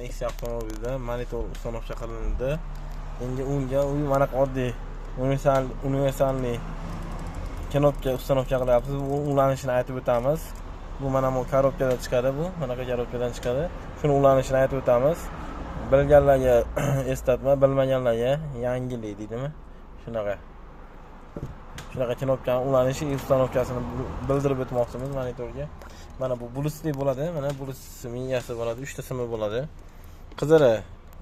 Nexia avtomobilida monitor ustanovka qilindi. Endi unga mana oddiy universalniy knopka ustanovka qilyapmiz. Bu ulanishini aytib o'tamiz. Bu mana bu korobkadan chiqadi bu. Mana bu korobkadan chiqadi. Shuni ulanishini aytib o'tamiz. Bilganlarga eslatma, bilmaganlarga yangilik deydimi? Shunaqa knopka ulanishi ustanovkasini bildirib o'tmoqchimiz monitorga. Mana bu bluetooth bo'ladi. Mana bluetooth miyasi bo'ladi, 3 ta simi bo'ladi. Qizig'i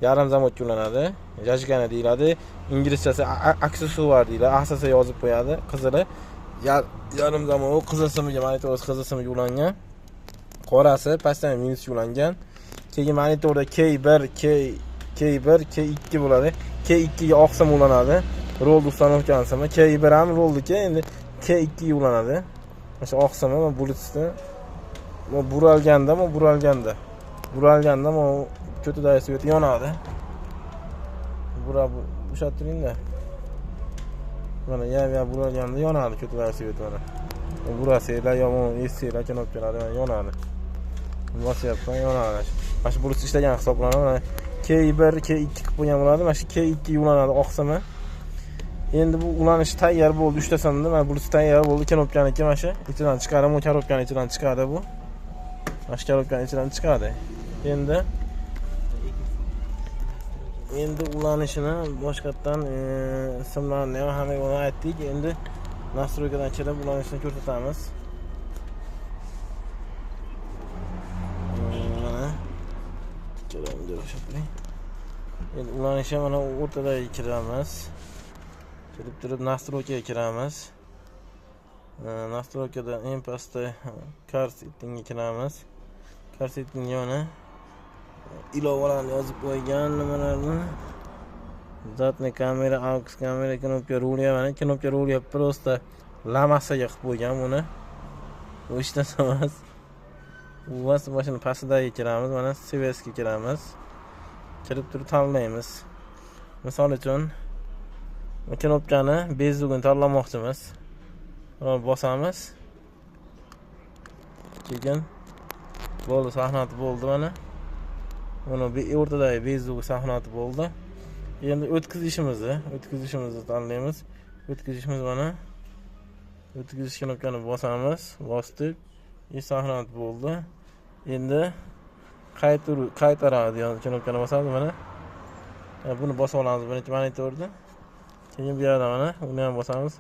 yarim zamotga ulanadi. Jajgana deyiladi. Inglizchasi aksessuar deyiladi. ASS yozib qo'yadi. Qizig'i yarim zamot qizil simiga, monitor qizil simiga ulangan. Qorasi pastdan minusga ulangan. Keyin monitorda K1, K2 bo'ladi. K2 ga oq sim ulanadi. Roll ustanovkasi simi. K1 ham rollniki, endi K2 ga ulanadi. Mana oq simi bluetoothda buralganda bu ko'tidagi svet yonadi. Ushlab turingda. Mana ya buralganda yonadi ko'tidagi svet mana. Burasida yomon esinglar knopkalar yonadi. Bosyapman yonadi. Mana shu bluetooth ishlagan hisoblanadi. K1, K2 qilib qo'ygan bo'ladi. Mana shu K2 ga ulanadi oq simi. Endi bu ulanish tayyor bo'ldi. 3 ta simda mana bluetooth tayyor bo'ldi. Knopkaniki mana shu ichidan chiqadi, bu korobkaning ichidan chiqadi bu. Mana shu korobkaning ichidan chiqadi. Endi ulanishini boshqatdan simlarni ham hamma aytdik. Endi nastroykadan kirib ulanishini ko'rsatamiz. Mana endi ulanishi mana o'rtadagi kiramiz. Kirib turib nastroykaga kiramiz. Nastroykada eng pastda car settingga kiramiz. Car setting yana ilovalarni yozib qo'ygan nimalarni. Zatni kamera, aux kamera, knopka rulya, mana knopka rulya просто lamasaga qilib qo'ygan buni. Bu ishdan emas. Bu mashina pastidaga kiramiz, mana CVSga kiramiz. Kirib turib tanlaymiz. Misol uchun knopkani bezugini tanlamoqchimiz. Bosamiz. Keyin bo'ldi, sahnati bo'ldi mana. Buni o'rtadagi bezugi sahnati bo'ldi. Endi o'tkazishimizni tanlaymiz. O'tkazishimiz mana. O'tkazish knopkani bosamiz. Bosdik. Sahnat bo'ldi. Endi qaytaradi knopkani bosamiz mana. Buni bosib olamiz birinchi monitorda. Keyin bu yerda mana uni ham bosamiz.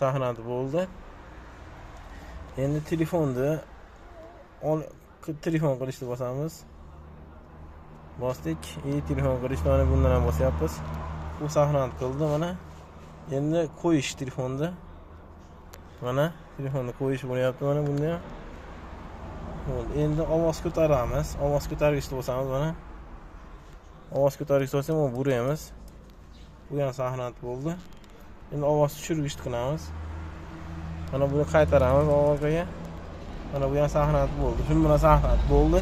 Sahnat bo'ldi. Endi telefon qilishni bosamiz. Bosdik. Telefon qilishni mana bundan ham bosyapmiz. Bu sahnat qildi mana. Endi qo'yish telefonda. Mana telefonni qo'yish bo'lyapti mana bunda ham. Endi ovoz ko'taramiz. Ovoz ko'targichni bosamiz mana. Ovoz ko'targichni bossak, bu buramiz. Bu ham sahnat bo'ldi. Endi ovoz tushirgichni qilamiz. Mana buni qaytaramiz orqaga. Mana bu ham sahnat bo'ldi. Shu bilan sahnat bo'ldi.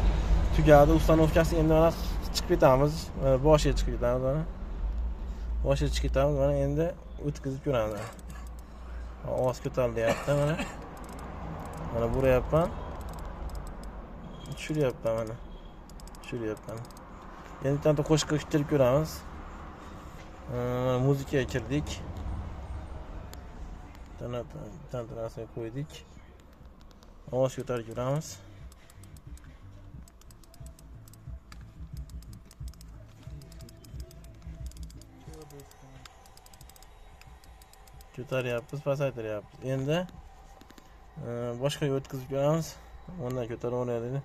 Tugadi ustanovkasi. Endi mana chiqib ketamiz. Boshiga chiqib ketamiz mana. Boshiga chiqib ketamiz mana, endi o'tkazib ko'ramiz. Ovoz ko'tarilyapti mana. Mana burayapman. Tushiryapman mana. Endi bitta qo'shiq kirib ko'ramiz. Mana muzikaga kirdik. Tantrasiga qo'ydik. Ovoz ko'tarib ko'ramiz. Ko'taryapmiz, pasaytiryapmiz. Endi boshqaga o'tkazib ko'ramiz. Undan ko'taraveradi.